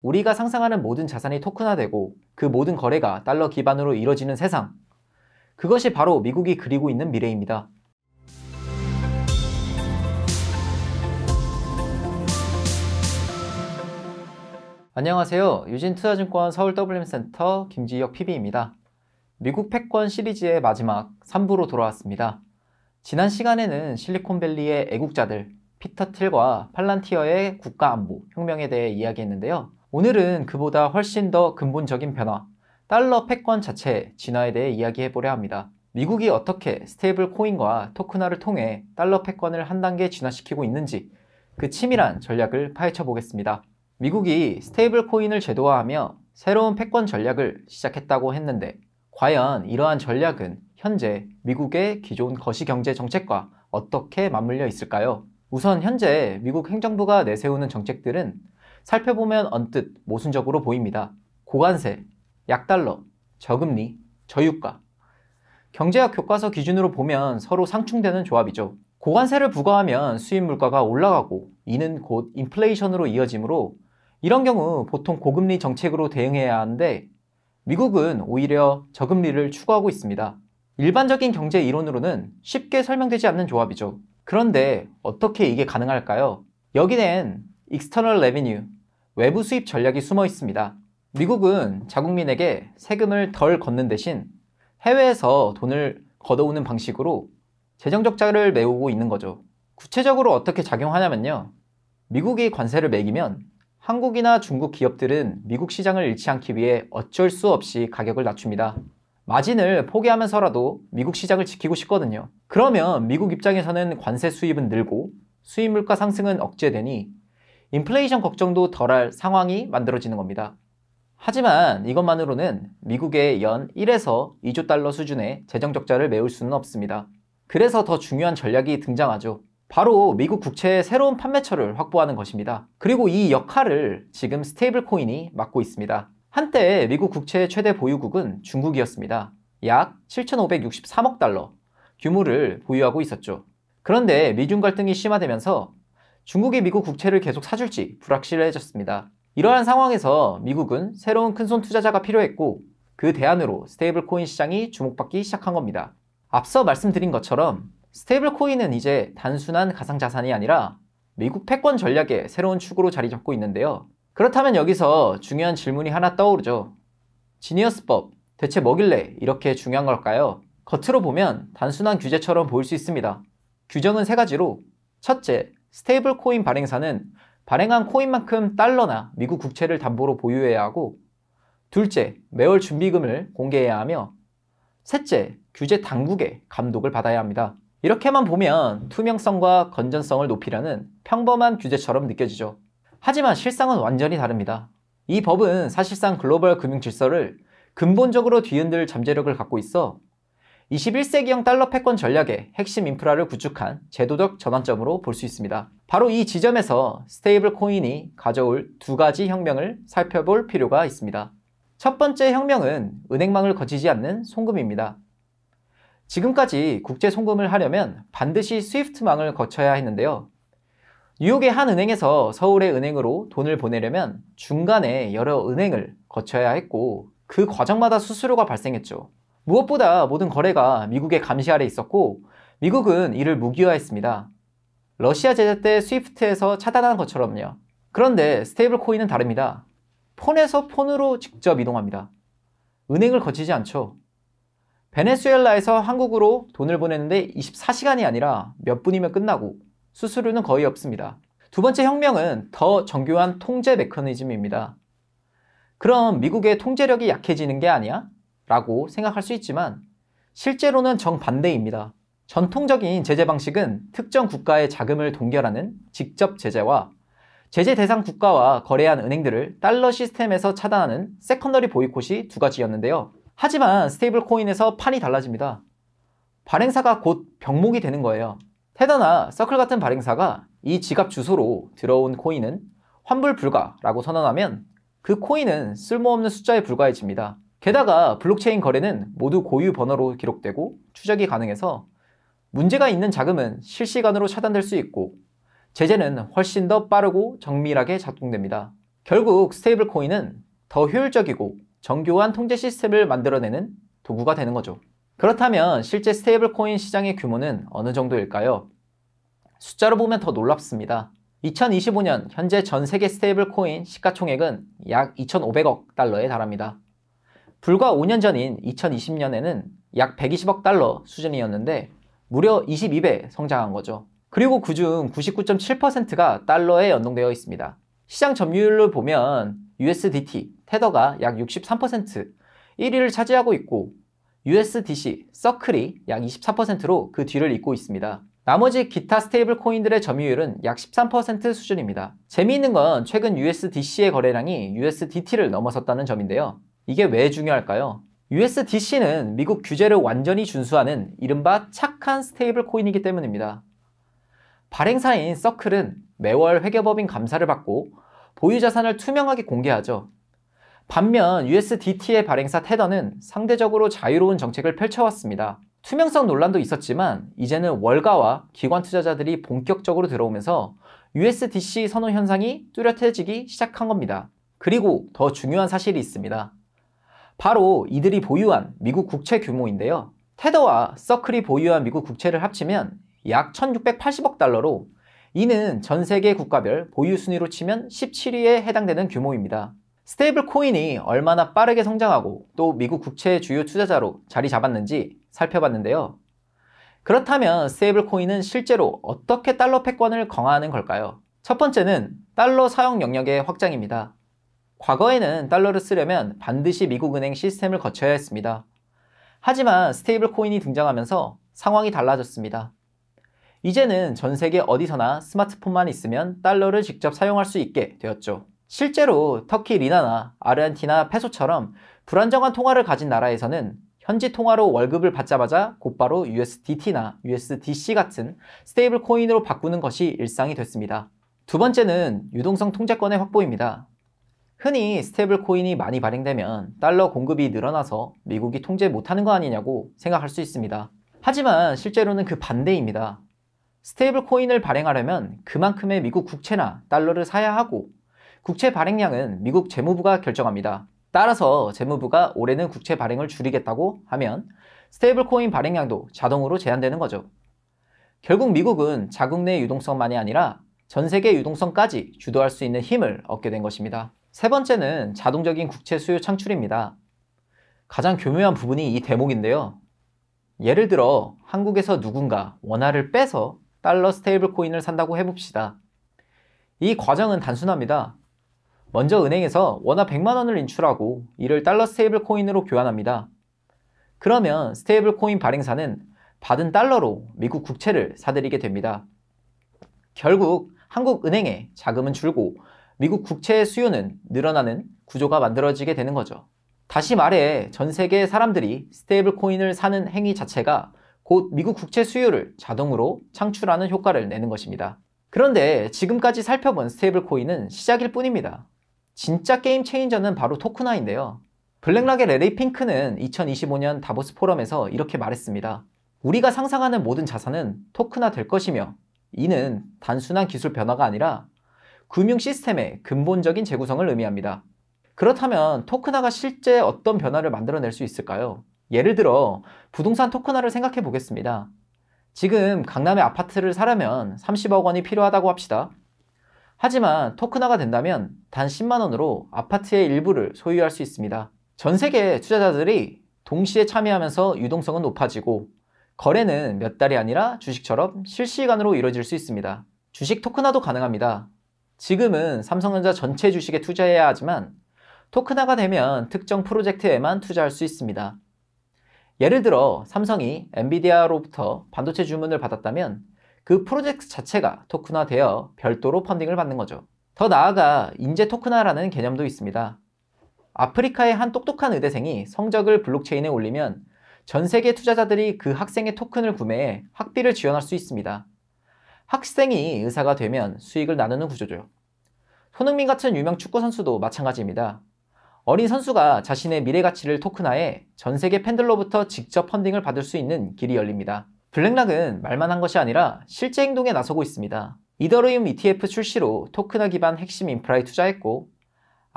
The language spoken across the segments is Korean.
우리가 상상하는 모든 자산이 토큰화되고 그 모든 거래가 달러 기반으로 이뤄지는 세상. 그것이 바로 미국이 그리고 있는 미래입니다. 안녕하세요. 유진투자증권 서울 WM센터 김지혁 PB입니다. 미국 패권 시리즈의 마지막 3부로 돌아왔습니다. 지난 시간에는 실리콘밸리의 애국자들 피터 틸과 팔란티어의 국가안보 혁명에 대해 이야기했는데요. 오늘은 그보다 훨씬 더 근본적인 변화, 달러 패권 자체의 진화에 대해 이야기해보려 합니다. 미국이 어떻게 스테이블 코인과 토큰화를 통해 달러 패권을 한 단계 진화시키고 있는지 그 치밀한 전략을 파헤쳐 보겠습니다. 미국이 스테이블 코인을 제도화하며 새로운 패권 전략을 시작했다고 했는데 과연 이러한 전략은 현재 미국의 기존 거시경제 정책과 어떻게 맞물려 있을까요? 우선 현재 미국 행정부가 내세우는 정책들은 살펴보면 언뜻 모순적으로 보입니다. 고관세, 약달러, 저금리, 저유가. 경제학 교과서 기준으로 보면 서로 상충되는 조합이죠. 고관세를 부과하면 수입 물가가 올라가고 이는 곧 인플레이션으로 이어지므로 이런 경우 보통 고금리 정책으로 대응해야 하는데 미국은 오히려 저금리를 추구하고 있습니다. 일반적인 경제 이론으로는 쉽게 설명되지 않는 조합이죠. 그런데 어떻게 이게 가능할까요? 여기엔 External Revenue, 외부 수입 전략이 숨어 있습니다. 미국은 자국민에게 세금을 덜 걷는 대신 해외에서 돈을 걷어오는 방식으로 재정 적자를 메우고 있는 거죠. 구체적으로 어떻게 작용하냐면요. 미국이 관세를 매기면 한국이나 중국 기업들은 미국 시장을 잃지 않기 위해 어쩔 수 없이 가격을 낮춥니다. 마진을 포기하면서라도 미국 시장을 지키고 싶거든요. 그러면 미국 입장에서는 관세 수입은 늘고 수입 물가 상승은 억제되니 인플레이션 걱정도 덜할 상황이 만들어지는 겁니다. 하지만 이것만으로는 미국의 연 1에서 2조 달러 수준의 재정 적자를 메울 수는 없습니다. 그래서 더 중요한 전략이 등장하죠. 바로 미국 국채의 새로운 판매처를 확보하는 것입니다. 그리고 이 역할을 지금 스테이블 코인이 맡고 있습니다. 한때 미국 국채의 최대 보유국은 중국이었습니다. 약 7,563억 달러 규모를 보유하고 있었죠. 그런데 미중 갈등이 심화되면서 중국이 미국 국채를 계속 사줄지 불확실해졌습니다. 이러한 상황에서 미국은 새로운 큰손 투자자가 필요했고 그 대안으로 스테이블 코인 시장이 주목받기 시작한 겁니다. 앞서 말씀드린 것처럼 스테이블 코인은 이제 단순한 가상자산이 아니라 미국 패권 전략의 새로운 축으로 자리 잡고 있는데요. 그렇다면 여기서 중요한 질문이 하나 떠오르죠. 지니어스법, 대체 뭐길래 이렇게 중요한 걸까요? 겉으로 보면 단순한 규제처럼 보일 수 있습니다. 규정은 세 가지로 첫째, 스테이블 코인 발행사는 발행한 코인만큼 달러나 미국 국채를 담보로 보유해야 하고 둘째, 매월 준비금을 공개해야 하며 셋째, 규제 당국의 감독을 받아야 합니다. 이렇게만 보면 투명성과 건전성을 높이려는 평범한 규제처럼 느껴지죠. 하지만 실상은 완전히 다릅니다. 이 법은 사실상 글로벌 금융 질서를 근본적으로 뒤흔들 잠재력을 갖고 있어 21세기형 달러 패권 전략의 핵심 인프라를 구축한 제도적 전환점으로 볼 수 있습니다. 바로 이 지점에서 스테이블 코인이 가져올 두 가지 혁명을 살펴볼 필요가 있습니다. 첫 번째 혁명은 은행망을 거치지 않는 송금입니다. 지금까지 국제 송금을 하려면 반드시 스위프트망을 거쳐야 했는데요. 뉴욕의 한 은행에서 서울의 은행으로 돈을 보내려면 중간에 여러 은행을 거쳐야 했고 그 과정마다 수수료가 발생했죠. 무엇보다 모든 거래가 미국의 감시 아래 있었고 미국은 이를 무기화했습니다. 러시아 제재 때 스위프트에서 차단한 것처럼요. 그런데 스테이블 코인은 다릅니다. 폰에서 폰으로 직접 이동합니다. 은행을 거치지 않죠. 베네수엘라에서 한국으로 돈을 보내는데 24시간이 아니라 몇 분이면 끝나고 수수료는 거의 없습니다. 두 번째 혁명은 더 정교한 통제 메커니즘입니다. 그럼 미국의 통제력이 약해지는 게 아니야? 라고 생각할 수 있지만 실제로는 정반대입니다. 전통적인 제재 방식은 특정 국가의 자금을 동결하는 직접 제재와 제재 대상 국가와 거래한 은행들을 달러 시스템에서 차단하는 세컨더리 보이콧이 두 가지였는데요. 하지만 스테이블 코인에서 판이 달라집니다. 발행사가 곧 병목이 되는 거예요. 테더나 서클 같은 발행사가 이 지갑 주소로 들어온 코인은 환불 불가라고 선언하면 그 코인은 쓸모없는 숫자에 불과해집니다. 게다가 블록체인 거래는 모두 고유 번호로 기록되고 추적이 가능해서 문제가 있는 자금은 실시간으로 차단될 수 있고 제재는 훨씬 더 빠르고 정밀하게 작동됩니다. 결국 스테이블 코인은 더 효율적이고 정교한 통제 시스템을 만들어내는 도구가 되는 거죠. 그렇다면 실제 스테이블 코인 시장의 규모는 어느 정도일까요? 숫자로 보면 더 놀랍습니다. 2025년 현재 전 세계 스테이블 코인 시가총액은 약 2,500억 달러에 달합니다. 불과 5년 전인 2020년에는 약 120억 달러 수준이었는데 무려 22배 성장한 거죠. 그리고 그중 99.7%가 달러에 연동되어 있습니다. 시장 점유율을 보면 USDT, 테더가 약 63%, 1위를 차지하고 있고 USDC, 서클이 약 24%로 그 뒤를 잇고 있습니다. 나머지 기타 스테이블 코인들의 점유율은 약 13% 수준입니다. 재미있는 건 최근 USDC의 거래량이 USDT를 넘어섰다는 점인데요. 이게 왜 중요할까요? USDC는 미국 규제를 완전히 준수하는 이른바 착한 스테이블 코인이기 때문입니다. 발행사인 서클은 매월 회계법인 감사를 받고 보유 자산을 투명하게 공개하죠. 반면 USDT의 발행사 테더는 상대적으로 자유로운 정책을 펼쳐왔습니다. 투명성 논란도 있었지만 이제는 월가와 기관 투자자들이 본격적으로 들어오면서 USDC 선호 현상이 뚜렷해지기 시작한 겁니다. 그리고 더 중요한 사실이 있습니다. 바로 이들이 보유한 미국 국채 규모인데요. 테더와 서클이 보유한 미국 국채를 합치면 약 1,680억 달러로 이는 전 세계 국가별 보유 순위로 치면 17위에 해당되는 규모입니다. 스테이블 코인이 얼마나 빠르게 성장하고 또 미국 국채의 주요 투자자로 자리 잡았는지 살펴봤는데요. 그렇다면 스테이블 코인은 실제로 어떻게 달러 패권을 강화하는 걸까요? 첫 번째는 달러 사용 영역의 확장입니다. 과거에는 달러를 쓰려면 반드시 미국 은행 시스템을 거쳐야 했습니다. 하지만 스테이블 코인이 등장하면서 상황이 달라졌습니다. 이제는 전 세계 어디서나 스마트폰만 있으면 달러를 직접 사용할 수 있게 되었죠. 실제로 터키 리나나 아르헨티나 페소처럼 불안정한 통화를 가진 나라에서는 현지 통화로 월급을 받자마자 곧바로 USDT나 USDC 같은 스테이블 코인으로 바꾸는 것이 일상이 됐습니다. 두 번째는 유동성 통제권의 확보입니다. 흔히 스테이블 코인이 많이 발행되면 달러 공급이 늘어나서 미국이 통제 못하는 거 아니냐고 생각할 수 있습니다. 하지만 실제로는 그 반대입니다. 스테이블 코인을 발행하려면 그만큼의 미국 국채나 달러를 사야 하고 국채 발행량은 미국 재무부가 결정합니다. 따라서 재무부가 올해는 국채 발행을 줄이겠다고 하면 스테이블 코인 발행량도 자동으로 제한되는 거죠. 결국 미국은 자국 내 유동성만이 아니라 전 세계 유동성까지 주도할 수 있는 힘을 얻게 된 것입니다. 세 번째는 자동적인 국채 수요 창출입니다. 가장 교묘한 부분이 이 대목인데요. 예를 들어 한국에서 누군가 원화를 빼서 달러 스테이블 코인을 산다고 해봅시다. 이 과정은 단순합니다. 먼저 은행에서 원화 100만 원을 인출하고 이를 달러 스테이블 코인으로 교환합니다. 그러면 스테이블 코인 발행사는 받은 달러로 미국 국채를 사들이게 됩니다. 결국 한국은행의 자금은 줄고 미국 국채의 수요는 늘어나는 구조가 만들어지게 되는 거죠. 다시 말해 전 세계의 사람들이 스테이블 코인을 사는 행위 자체가 곧 미국 국채 수요를 자동으로 창출하는 효과를 내는 것입니다. 그런데 지금까지 살펴본 스테이블 코인은 시작일 뿐입니다. 진짜 게임 체인저는 바로 토크나인데요. 블랙락의 레리 핑크는 2025년 다보스 포럼에서 이렇게 말했습니다. 우리가 상상하는 모든 자산은 토크나 될 것이며 이는 단순한 기술 변화가 아니라 금융 시스템의 근본적인 재구성을 의미합니다. 그렇다면 토크나가 실제 어떤 변화를 만들어낼 수 있을까요? 예를 들어 부동산 토크나를 생각해 보겠습니다. 지금 강남의 아파트를 사려면 30억 원이 필요하다고 합시다. 하지만 토크나가 된다면 단 10만 원으로 아파트의 일부를 소유할 수 있습니다. 전 세계 투자자들이 동시에 참여하면서 유동성은 높아지고 거래는 몇 달이 아니라 주식처럼 실시간으로 이루어질 수 있습니다. 주식 토크나도 가능합니다. 지금은 삼성전자 전체 주식에 투자해야 하지만 토크나가 되면 특정 프로젝트에만 투자할 수 있습니다. 예를 들어 삼성이 엔비디아로부터 반도체 주문을 받았다면 그 프로젝트 자체가 토크나되어 별도로 펀딩을 받는 거죠. 더 나아가 인재 토크나라는 개념도 있습니다. 아프리카의 한 똑똑한 의대생이 성적을 블록체인에 올리면 전 세계 투자자들이 그 학생의 토큰을 구매해 학비를 지원할 수 있습니다. 학생이 의사가 되면 수익을 나누는 구조죠. 손흥민 같은 유명 축구 선수도 마찬가지입니다. 어린 선수가 자신의 미래 가치를 토큰화해 전 세계 팬들로부터 직접 펀딩을 받을 수 있는 길이 열립니다. 블랙락은 말만 한 것이 아니라 실제 행동에 나서고 있습니다. 이더리움 ETF 출시로 토큰화 기반 핵심 인프라에 투자했고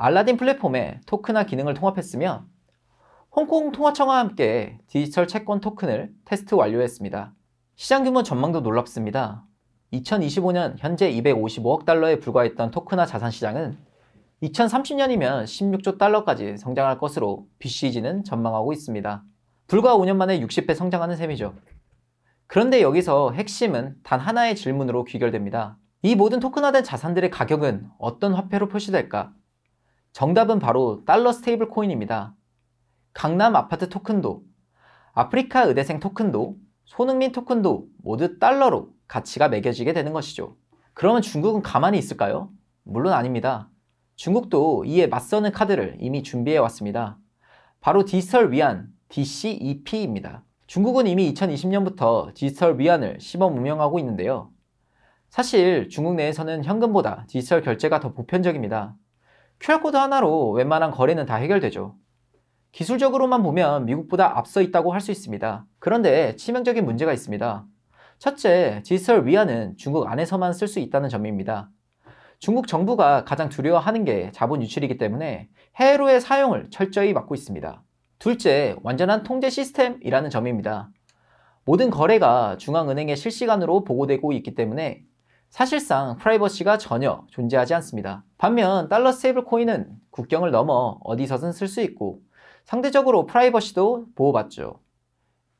알라딘 플랫폼에 토큰화 기능을 통합했으며 홍콩 통화청과 함께 디지털 채권 토큰을 테스트 완료했습니다. 시장 규모 전망도 놀랍습니다. 2025년 현재 255억 달러에 불과했던 토큰화 자산 시장은 2030년이면 16조 달러까지 성장할 것으로 BCG는 전망하고 있습니다. 불과 5년 만에 60배 성장하는 셈이죠. 그런데 여기서 핵심은 단 하나의 질문으로 귀결됩니다. 이 모든 토큰화된 자산들의 가격은 어떤 화폐로 표시될까? 정답은 바로 달러 스테이블 코인입니다. 강남 아파트 토큰도, 아프리카 의대생 토큰도, 손흥민 토큰도 모두 달러로 가치가 매겨지게 되는 것이죠. 그러면 중국은 가만히 있을까요? 물론 아닙니다. 중국도 이에 맞서는 카드를 이미 준비해 왔습니다. 바로 디지털 위안, DCEP입니다. 중국은 이미 2020년부터 디지털 위안을 시범 운영하고 있는데요. 사실 중국 내에서는 현금보다 디지털 결제가 더 보편적입니다. QR코드 하나로 웬만한 거래는 다 해결되죠. 기술적으로만 보면 미국보다 앞서 있다고 할 수 있습니다. 그런데 치명적인 문제가 있습니다. 첫째, 디지털 위안은 중국 안에서만 쓸 수 있다는 점입니다. 중국 정부가 가장 두려워하는 게 자본 유출이기 때문에 해외로의 사용을 철저히 막고 있습니다. 둘째, 완전한 통제 시스템이라는 점입니다. 모든 거래가 중앙은행에 실시간으로 보고되고 있기 때문에 사실상 프라이버시가 전혀 존재하지 않습니다. 반면 달러 스테이블 코인은 국경을 넘어 어디서든 쓸 수 있고 상대적으로 프라이버시도 보호받죠.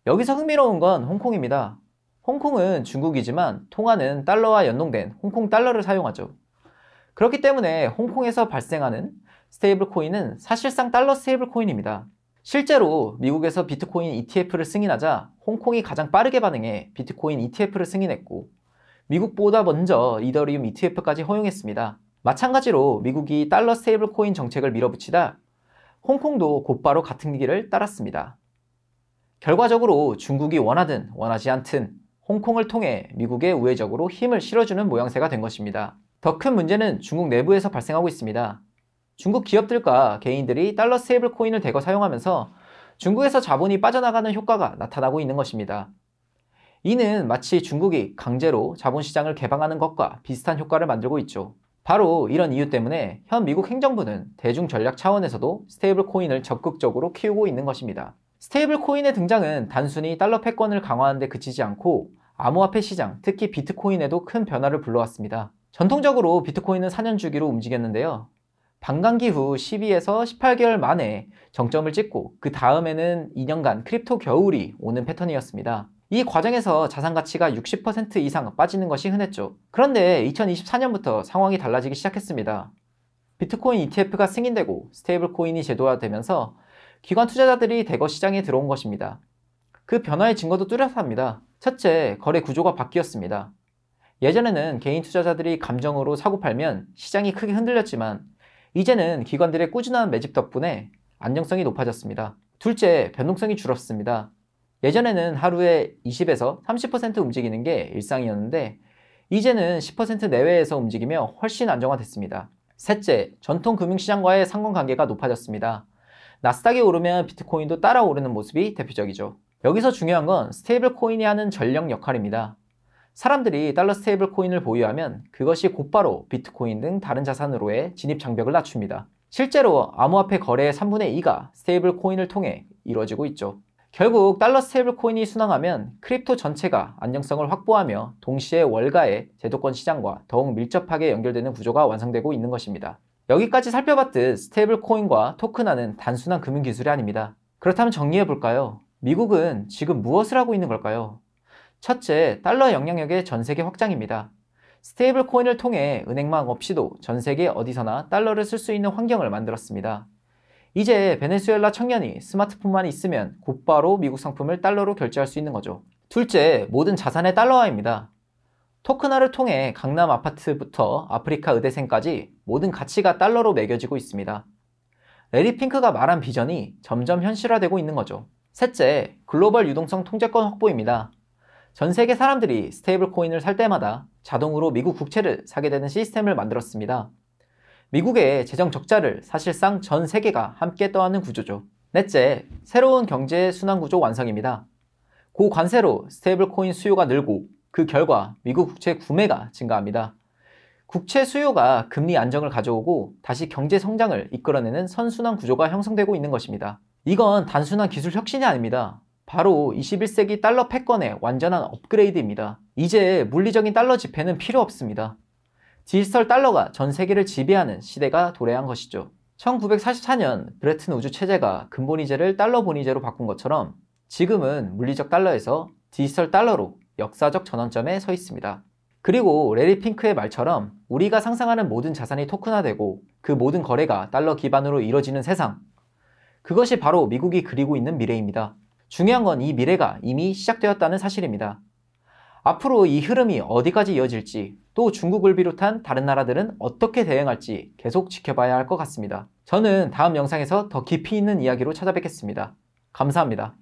여기서 흥미로운 건 홍콩입니다. 홍콩은 중국이지만 통화는 달러와 연동된 홍콩 달러를 사용하죠. 그렇기 때문에 홍콩에서 발생하는 스테이블 코인은 사실상 달러 스테이블 코인입니다. 실제로 미국에서 비트코인 ETF를 승인하자 홍콩이 가장 빠르게 반응해 비트코인 ETF를 승인했고 미국보다 먼저 이더리움 ETF까지 허용했습니다. 마찬가지로 미국이 달러 스테이블 코인 정책을 밀어붙이다 홍콩도 곧바로 같은 길을 따랐습니다. 결과적으로 중국이 원하든 원하지 않든 홍콩을 통해 미국에 우회적으로 힘을 실어주는 모양새가 된 것입니다. 더 큰 문제는 중국 내부에서 발생하고 있습니다. 중국 기업들과 개인들이 달러 스테이블 코인을 대거 사용하면서 중국에서 자본이 빠져나가는 효과가 나타나고 있는 것입니다. 이는 마치 중국이 강제로 자본시장을 개방하는 것과 비슷한 효과를 만들고 있죠. 바로 이런 이유 때문에 현 미국 행정부는 대중 전략 차원에서도 스테이블 코인을 적극적으로 키우고 있는 것입니다. 스테이블 코인의 등장은 단순히 달러 패권을 강화하는 데 그치지 않고 암호화폐 시장, 특히 비트코인에도 큰 변화를 불러왔습니다. 전통적으로 비트코인은 4년 주기로 움직였는데요. 반감기 후 12에서 18개월 만에 정점을 찍고 그 다음에는 2년간 크립토 겨울이 오는 패턴이었습니다. 이 과정에서 자산 가치가 60% 이상 빠지는 것이 흔했죠. 그런데 2024년부터 상황이 달라지기 시작했습니다. 비트코인 ETF가 승인되고 스테이블 코인이 제도화되면서 기관 투자자들이 대거 시장에 들어온 것입니다. 그 변화의 증거도 뚜렷합니다. 첫째, 거래 구조가 바뀌었습니다. 예전에는 개인 투자자들이 감정으로 사고 팔면 시장이 크게 흔들렸지만 이제는 기관들의 꾸준한 매집 덕분에 안정성이 높아졌습니다. 둘째, 변동성이 줄었습니다. 예전에는 하루에 20에서 30% 움직이는 게 일상이었는데 이제는 10% 내외에서 움직이며 훨씬 안정화됐습니다. 셋째, 전통 금융시장과의 상관관계가 높아졌습니다. 나스닥이 오르면 비트코인도 따라 오르는 모습이 대표적이죠. 여기서 중요한 건 스테이블 코인이 하는 전력 역할입니다. 사람들이 달러 스테이블 코인을 보유하면 그것이 곧바로 비트코인 등 다른 자산으로의 진입 장벽을 낮춥니다. 실제로 암호화폐 거래의 3분의 2가 스테이블 코인을 통해 이루어지고 있죠. 결국 달러 스테이블 코인이 순항하면 크립토 전체가 안정성을 확보하며 동시에 월가의 제도권 시장과 더욱 밀접하게 연결되는 구조가 완성되고 있는 것입니다. 여기까지 살펴봤듯 스테이블 코인과 토큰화는 단순한 금융 기술이 아닙니다. 그렇다면 정리해볼까요? 미국은 지금 무엇을 하고 있는 걸까요? 첫째, 달러 영향력의 전 세계 확장입니다. 스테이블 코인을 통해 은행망 없이도 전 세계 어디서나 달러를 쓸 수 있는 환경을 만들었습니다. 이제 베네수엘라 청년이 스마트폰만 있으면 곧바로 미국 상품을 달러로 결제할 수 있는 거죠. 둘째, 모든 자산의 달러화입니다. 토큰화를 통해 강남 아파트부터 아프리카 의대생까지 모든 가치가 달러로 매겨지고 있습니다. 레리 핑크가 말한 비전이 점점 현실화되고 있는 거죠. 셋째, 글로벌 유동성 통제권 확보입니다. 전 세계 사람들이 스테이블 코인을 살 때마다 자동으로 미국 국채를 사게 되는 시스템을 만들었습니다. 미국의 재정 적자를 사실상 전 세계가 함께 떠안는 구조죠. 넷째, 새로운 경제 순환 구조 완성입니다. 고관세로 스테이블 코인 수요가 늘고 그 결과 미국 국채 구매가 증가합니다. 국채 수요가 금리 안정을 가져오고 다시 경제 성장을 이끌어내는 선순환 구조가 형성되고 있는 것입니다. 이건 단순한 기술 혁신이 아닙니다. 바로 21세기 달러 패권의 완전한 업그레이드입니다. 이제 물리적인 달러 지폐는 필요 없습니다. 디지털 달러가 전 세계를 지배하는 시대가 도래한 것이죠. 1944년 브레튼 우주 체제가 근본이제를 달러 본위제로 바꾼 것처럼 지금은 물리적 달러에서 디지털 달러로 역사적 전환점에 서 있습니다. 그리고 레리 핑크의 말처럼 우리가 상상하는 모든 자산이 토큰화되고 그 모든 거래가 달러 기반으로 이뤄지는 세상, 그것이 바로 미국이 그리고 있는 미래입니다. 중요한 건 이 미래가 이미 시작되었다는 사실입니다. 앞으로 이 흐름이 어디까지 이어질지, 또 중국을 비롯한 다른 나라들은 어떻게 대응할지 계속 지켜봐야 할 것 같습니다. 저는 다음 영상에서 더 깊이 있는 이야기로 찾아뵙겠습니다. 감사합니다.